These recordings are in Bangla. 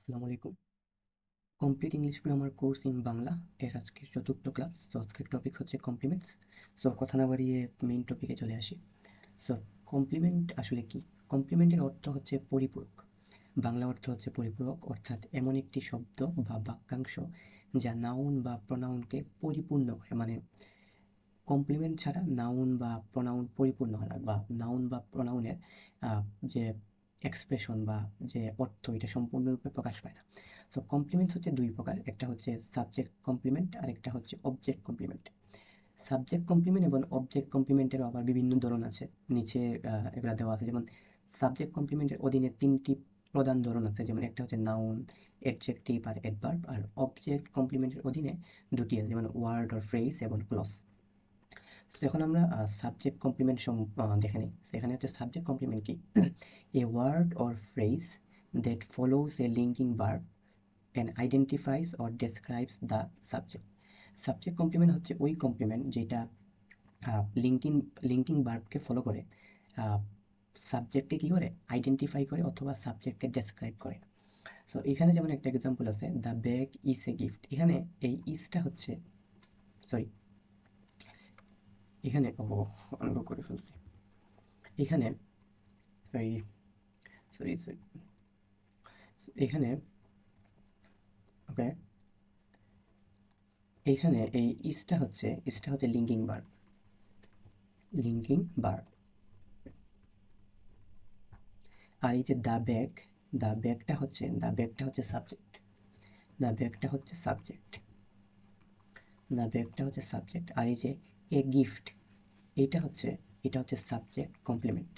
আসসালামু আলাইকুম। Complete English grammar course in Bangla এর আজকের চতুর্থ ক্লাস। আজকের টপিক হচ্ছে কমপ্লিমেন্টস। কথা না বাড়িয়ে মেইন টপিকে চলে আসি। সো কমপ্লিমেন্ট আসলে কি? কমপ্লিমেন্টের অর্থ হচ্ছে পরিপূরক। বাংলা অর্থ হচ্ছে পরিপূরক, অর্থাৎ এমন একটি শব্দ বা বাক্যাংশ যা নাউন বা প্রোনাউনকে পরিপূর্ণ করে। মানে কমপ্লিমেন্ট ছাড়া নাউন বা প্রোনাউন পরিপূর্ণ হয় না, বা নাউন বা প্রোনাউনের যে এক্সপ্রেশন বা যে অর্থ, এটা সম্পূর্ণরূপে প্রকাশ পায় না। সো কমপ্লিমেন্টস হচ্ছে দুই প্রকার, একটা হচ্ছে সাবজেক্ট কমপ্লিমেন্ট আর একটা হচ্ছে অবজেক্ট কমপ্লিমেন্ট। সাবজেক্ট কমপ্লিমেন্ট এবং অবজেক্ট কমপ্লিমেন্টের আবার বিভিন্ন ধরন আছে, নিচে এগুলো দেওয়া আছে। যেমন সাবজেক্ট কমপ্লিমেন্টের অধীনে তিনটি প্রধান ধরন আছে, যেমন একটা হচ্ছে নাউন, অ্যাডজেক্টিভ আর অ্যাডভার্ব। আর অবজেক্ট কমপ্লিমেন্টের অধীনে দুটি আছে, যেমন ওয়ার্ড অর ফ্রেজ এবং ক্লজ। সো এখন আমরা সাবজেক্ট কমপ্লিমেন্ট দেখে নিই। সেখানে হচ্ছে সাবজেক্ট কমপ্লিমেন্ট কি? A word or phrase that follows a linking verb and identifies or describes the subject. Subject complement হচ্ছে ওই কমপ্লিমেন্ট যেটা লিঙ্কিং লিঙ্কিং ভার্বকে ফলো করে, সাবজেক্টকে কী করে আইডেন্টিফাই করে অথবা সাবজেক্টকে ডেসক্রাইব করে। সো এখানে যেমন একটা এক্সাম্পল আছে, the bag is a gift. এখানে এই ইজটা হচ্ছে, সরি, এখানে অন্য করে ফেলছি। এখানে সরি সরি সরি এখানে ওকে, এইখানে এই ইসটা হচ্ছে লিঙ্কিং ভার্ব। আর এই যে দ্য ব্যাগটা হচ্ছে সাবজেক্ট। দ্য ব্যাগটা হচ্ছে সাবজেক্ট দ্য ব্যাগটা হচ্ছে সাবজেক্ট। আর এই যে এ গিফট, এইটা হচ্ছে এটা হচ্ছে সাবজেক্ট কমপ্লিমেন্ট।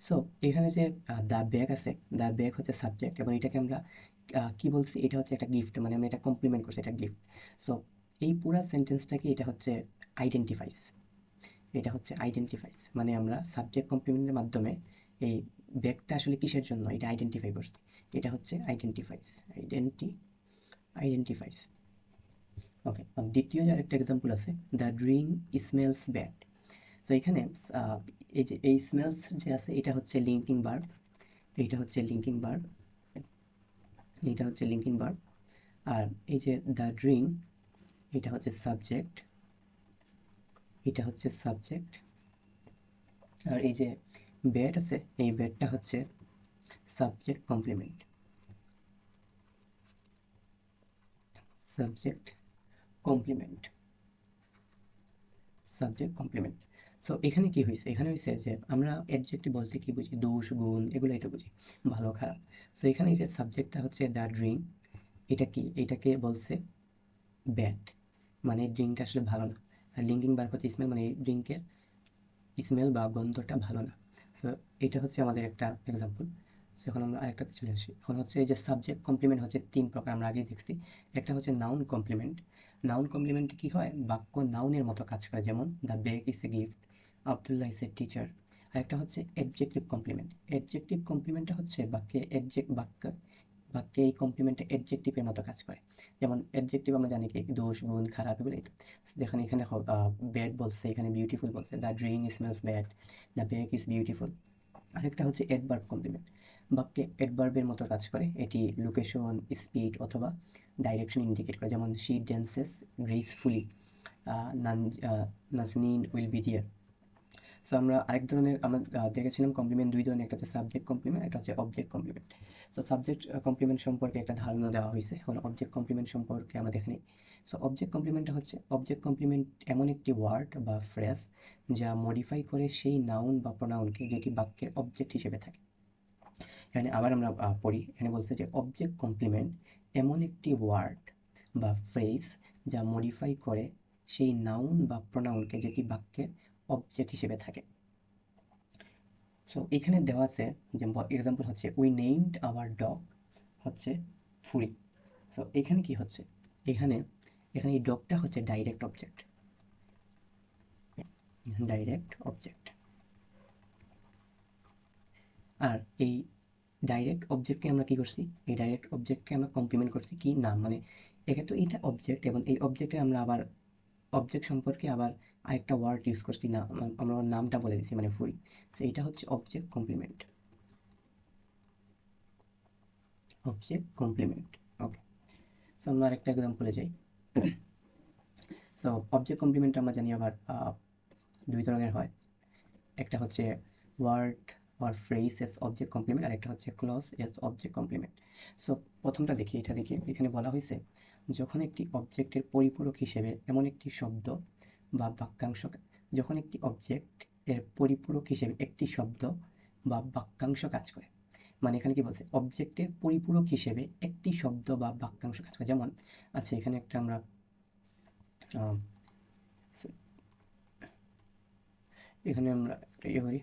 সো এখানে যে দ্য ব্যাগ আছে, দ্য ব্যাগ হচ্ছে সাবজেক্ট এবং এটাকে আমরা কি বলছি, এটা হচ্ছে একটা গিফট, মানে আমরা এটা কমপ্লিমেন্ট করছি, এটা গিফট। সো এই পুরা সেন্টেন্সটাকে আইডেন্টিফাইস এটা হচ্ছে আইডেন্টিফাইস, মানে আমরা সাবজেক্ট কমপ্লিমেন্টের মাধ্যমে এই ব্যাগটা আসলে কিসের জন্য এটা আইডেন্টিফাই করছি। এটা হচ্ছে আইডেন্টিফাইস। ওকে, দ্বিতীয় যে আরেকটা এক্সাম্পল আছে, দ্য ড্রিঙ্ক স্মেলস ব্যাড। তো এখানে আহ, এই যে এই স্মেলস যে আছে, এটা হচ্ছে লিঙ্কিং ভার্ব। আর এই যে দ্য ড্রিঙ্ক, এটা হচ্ছে সাবজেক্ট। আর এই যে ব্যাড আছে, এই ব্যাডটা হচ্ছে subject complement subject complement subject complement. So এখানে কি হয়েছে, এখানে হয়েছে যে আমরা অ্যাডজেক্টিভ বলতে কি বুঝি, দোষ গুণ এগুলাই তো বুঝি, ভালো খারাপ। সো এখানে এই যে সাবজেক্টটা হচ্ছে দ্য ড্রিঙ্ক, এটাকে বলছে ব্যাড, মানে ড্রিঙ্কটা আসলে ভালো না। আর লিঙ্কিং ভার্ব হচ্ছে স্মেল, মানে ড্রিঙ্কের স্মেল বা গন্ধটা ভালো না। সো এটা হচ্ছে আমাদের একটা এক্সাম্পল। সো এখন আমরা আরেকটাতে চলে আসি। এখন হচ্ছে এই যে সাবজেক্ট কমপ্লিমেন্ট হচ্ছে তিন প্রকার, আমরা আগেই দেখছি। একটা হচ্ছে নাউন কমপ্লিমেন্ট। নাউন কমপ্লিমেন্ট কি হয়, বাক্য নাউনের মতো কাজ করে, যেমন the bag is a gift, Abdullah is a teacher. আরেকটা হচ্ছে অ্যাডজেক্টিভ কমপ্লিমেন্ট। অ্যাডজেক্টিভ কমপ্লিমেন্টটা হচ্ছে বাক্যে এই কমপ্লিমেন্টটা অ্যাডজেক্টিভের মতো কাজ করে। যেমন অ্যাডজেক্টিভ আমরা জানি কি, দোষ গুণ খারাপ এগুলোই তো। যেখানে এখানে দেখো ব্যাড বলছে, এখানে বিউটিফুল বলছে, the drink smells bad, the bag is beautiful. আরেকটা হচ্ছে অ্যাডভার্ব কমপ্লিমেন্ট, বাক্যে অ্যাডভার্বের মতো কাজ করে, এটি লোকেশন, স্পিড অথবা ডাইরেকশন ইন্ডিকেট করে। যেমন she dances gracefully, Nazneen will be dear. So আমরা আরেক ধরনের আমরা দেখেছিলাম কমপ্লিমেন্ট দুই ধরনের, একটা হচ্ছে সাবজেক্ট কমপ্লিমেন্ট, একটা হচ্ছে object complement. So subject complement সম্পর্কে একটা ধারণা দেওয়া হয়েছে, এখন অবজেক্ট কমপ্লিমেন্ট সম্পর্কে আমরা দেখে নিই। সো অবজেক্ট কমপ্লিমেন্ট এমন একটি ওয়ার্ড বা ফ্রেজ যা মডিফাই করে সেই নাউন বা প্রোনাউনকে যেটি বাক্যের অবজেক্ট হিসেবে থাকে। এখানে আবার আমরা পড়ি, এখানে বলছে যে অবজেক্ট কমপ্লিমেন্ট এমন একটি ওয়ার্ড বা ফ্রেজ যা মডিফাই করে সেই নাউন বা প্রোনাউনকে যেটি বাক্যের অবজেক্ট হিসেবে থাকে। সো এখানে দেওয়া আছে, যে এক্সাম্পল হচ্ছে উই নেইমড আওয়ার ডগ হচ্ছে ফুরি। সো এখানে কি হচ্ছে, এখানে এখানে এই ডগটা হচ্ছে ডাইরেক্ট অবজেক্ট। আর এই ডাইরেক্ট অবজেক্টকে আমরা কি করছি, এই ডাইরেক্ট অবজেক্টকে আমরা কমপ্লিমেন্ট করছি কি নাম, মানে এক্ষেত্রে এটা অবজেক্ট এবং এই অবজেক্টে আমরা আবার অবজেক্ট সম্পর্কে আবার আরেকটা ওয়ার্ড ইউজ করছি না, আমরা ওর নামটা বলে দিচ্ছি মানে ফুল। সো এটা হচ্ছে object complement. Object complement. Okay, so আমরা আরেকটা এক্সাম্পলে যাই। সো অবজেক্ট কমপ্লিমেন্ট আমরা জানি আবার দুই ধরনের হয়। একটা হচ্ছে word or phrase as object complement, আর একটা হচ্ছে clause as object complement। So প্রথমটা দেখি, এটা দেখি এখানে বলা হয়েছে যখন একটি অবজেক্টের পরিপূরক হিসেবে এমন একটি শব্দ বা বাক্যাংশ, যখন একটি অবজেক্ট এর পরিপূরক হিসেবে একটি শব্দ বা বাক্যাংশ কাজ করে। মানে এখানে কি বলছে, অবজেক্টের পরিপূরক হিসেবে একটি শব্দ বা বাক্যাংশ কাজ করে। যেমন আচ্ছা, এখানে একটা আমরা আহ, এখানে আমরা একটা ইয়ে করি,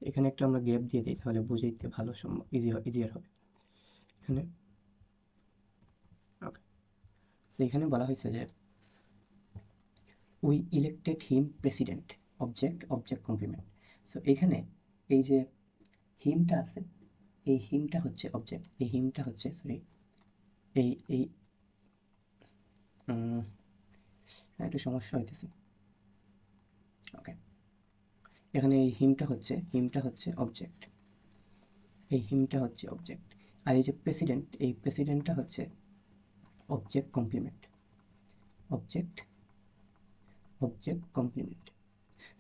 এখানে একটা আমরা গ্যাপ দিয়ে দিই, তাহলে বুঝাইতে ভালো সম্ভব, ইজিয়ার হবে এখানে। ওকে, সো এখানে বলা হয়েছে যে we elected him president, object complement. So এখানে এই যে হিমটা আছে, এই হিমটা হচ্ছে অবজেক্ট, এই হিমটা হচ্ছে সরি এই এই একটু সমস্যা হইতেছে। ওকে, এখানে এই হিমটা হচ্ছে অবজেক্ট, এই হিমটা হচ্ছে অবজেক্ট। আর এই যে প্রেসিডেন্ট, এই প্রেসিডেন্টটা হচ্ছে object complement, object complement.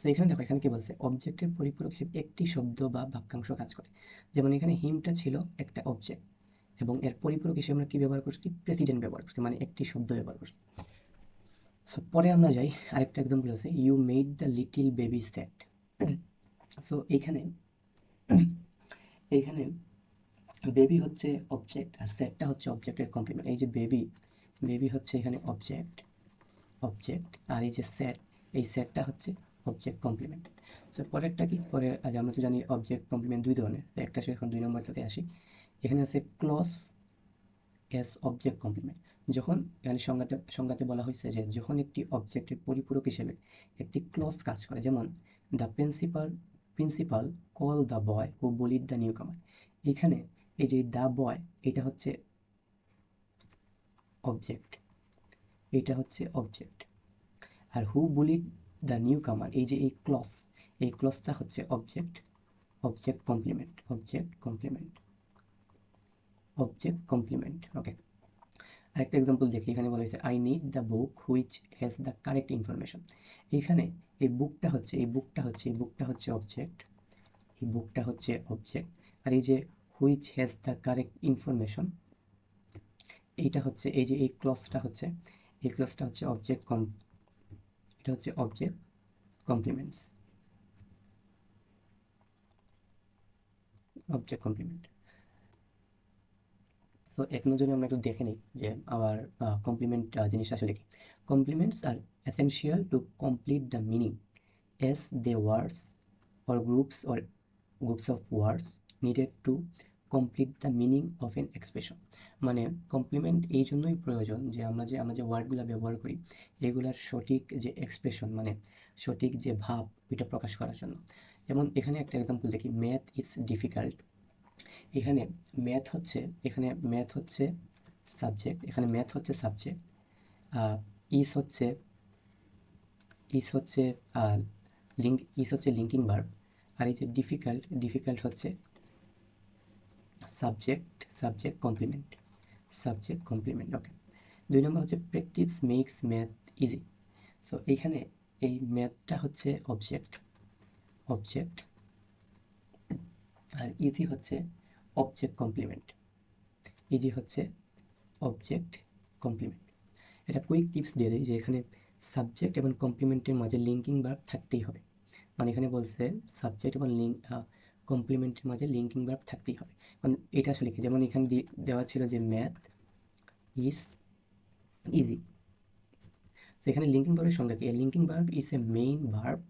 So এখানে দেখো, এখানে কি বলছে, অবজেক্টের পরিপূরক হিসেবে একটি শব্দ বা বাক্যাংশ কাজ করে। যেমন এখানে হিমটা ছিল একটা অবজেক্ট, এবং এর পরিপূরক হিসেবে আমরা কি ব্যবহার করছি, প্রেসিডেন্ট ব্যবহার করছি, মানে একটি শব্দ ব্যবহার করছি। সো পরে আমরা যাই, আরেকটা এক্সাম্পল আছে, you made the little baby sad. So এইখানে এইখানে বেবি হচ্ছে অবজেক্ট, আর স্যাডটা হচ্ছে অবজেক্টের কমপ্লিমেন্ট। এই যে বেবি হচ্ছে এখানে অবজেক্ট, আর এই যে স্যাড, এই স্যাডটা হচ্ছে অবজেক্ট কমপ্লিমেন্ট। সো পরেরটা কি, পরে আজ আমরা তো জানি অবজেক্ট কমপ্লিমেন্ট দুই ধরনের, তো একটা এখন 2 নম্বরটাতে আসি। এখানে আছে ক্লজ অ্যাজ অবজেক্ট কমপ্লিমেন্ট। যখন এখানে সংজ্ঞাতে বলা হয়েছে যে যখন একটি অবজেক্টের পরিপূরক হিসেবে একটি ক্লজ কাজ করে, যেমন the principal call the boy who bullied the new কামার। এখানে এই যে দ্য বয়, এটা হচ্ছে অবজেক্ট, এটা হচ্ছে অবজেক্ট। আর who bullied the newcomer, এই যে এই ক্লজটা হচ্ছে অবজেক্ট কমপ্লিমেন্ট। ওকে, আরেকটা এক্সাম্পল দেখি, এখানে বলা হয়েছে I need the book which has the correct information. এইখানে এই বুকটা হচ্ছে অবজেক্ট, এই বুকটা হচ্ছে অবজেক্ট। আর এই যে which has the correct information, এইটা হচ্ছে এই যে এই ক্লজটা হচ্ছে এটা হচ্ছে অবজেক্ট কমপ্লিমেন্টস, অবজেক্ট কমপ্লিমেন্ট। তো এক নজরে আমরা একটু দেখে নিই যে আবার কমপ্লিমেন্ট জিনিসটা আসলে কি। Complements are essential to complete the meaning as they words or groups of words needed to complete the meaning of an expression। মানে কমপ্লিমেন্ট এই জন্যই প্রয়োজন যে আমরা যে ওয়ার্ডগুলো ব্যবহার করি, এগুলার সঠিক যে এক্সপ্রেশন, মানে সঠিক যে ভাব, ওইটা প্রকাশ করার জন্য। যেমন এখানে একটা এক্সাম্পল দেখি, ম্যাথ ইজ ডিফিকাল্ট। এখানে ম্যাথ হচ্ছে সাবজেক্ট, এখানে ম্যাথ হচ্ছে সাবজেক্ট, ইজ হচ্ছে ইজ হচ্ছে লিঙ্কিং ভার্ব। আর এই যে ডিফিকাল্ট হচ্ছে সাবজেক্ট কমপ্লিমেন্ট। ওকে, 2 নম্বর হচ্ছে practice makes math easy. So এইখানে এই ম্যাথটা হচ্ছে অবজেক্ট, আর ইজি হচ্ছে অবজেক্ট কমপ্লিমেন্ট, এটা কুইক টিপস দিয়ে দিই যে এখানে সাবজেক্ট এবং কমপ্লিমেন্টের মাঝে লিঙ্কিং ভার্ব থাকতেই হবে। মানে এখানে বলছে সাবজেক্ট এবং কমপ্লিমেন্টের মাঝে লিঙ্কিং ভার্ব থাকতেই হবে। মানে এটা আসলে কি, যেমন এখানে দেওয়া ছিল যে ম্যাথ ইজ ইজি। সো এখানে লিঙ্কিং ভার্বের সংজ্ঞা কি, linking verb is a main verb,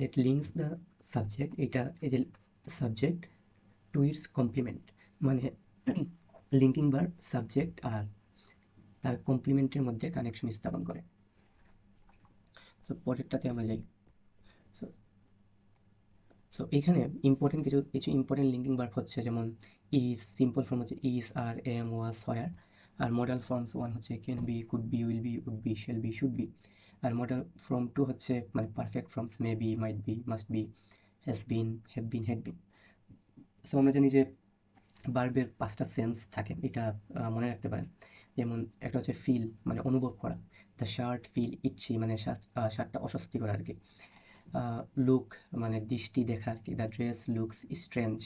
that links the subject, এটা এই যে সাবজেক্ট টু ইটস কমপ্লিমেন্ট। মানে লিঙ্কিং ভার্ব সাবজেক্ট আর তার কমপ্লিমেন্টের মধ্যে কানেকশন স্থাপন করে। সো পরেরটাতে আমরা যাই। সো সো এখানে ইম্পর্টেন্ট কিছু কিছু ইম্পর্টেন্ট লিঙ্কিং ভার্ব হচ্ছে, যেমন ইজ, সিম্পল ফর্ম হচ্ছে is, are, am, was, were. আর মডেল ফর্মস ওয়ান হচ্ছে can be, could be, will be, would be, shall be, should be. আর মডেল ফর্ম টু হচ্ছে মানে perfect forms may be, might be, must be, has been, have been, had been. So আমরা জানি যে ভার্বের 5টা সেন্স থাকে, এটা মনে রাখতে পারেন। যেমন একটা হচ্ছে ফিল, মানে অনুভব করা। দ্য শার্ট ফিল ইচ্ছি, মানে শার্টটা অস্বস্তিকর আর কি। লুক মানে দৃষ্টি দেখা আর কি। দ্য ড্রেস লুকস স্ট্রেঞ্জ,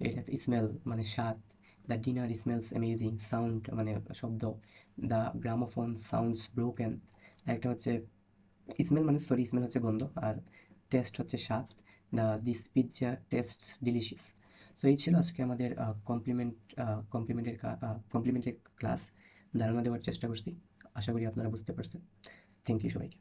এটা একটা স্মেল মানে স্বাদ। The dinner smells amazing, sound মানে শব্দ। The gramophone sounds broken. একটা হচ্ছে স্মেল, মানে সরি স্মেল হচ্ছে গন্ধ, আর টেস্ট হচ্ছে স্বাদ। This pizza test delicious. So এই ছিল আজকে আমাদের কমপ্লিমেন্টের ক্লাস। ধারণা দেওয়ার চেষ্টা করছি, আশা করি আপনারা বুঝতে পারছেন। থ্যাংক ইউ সবাইকে।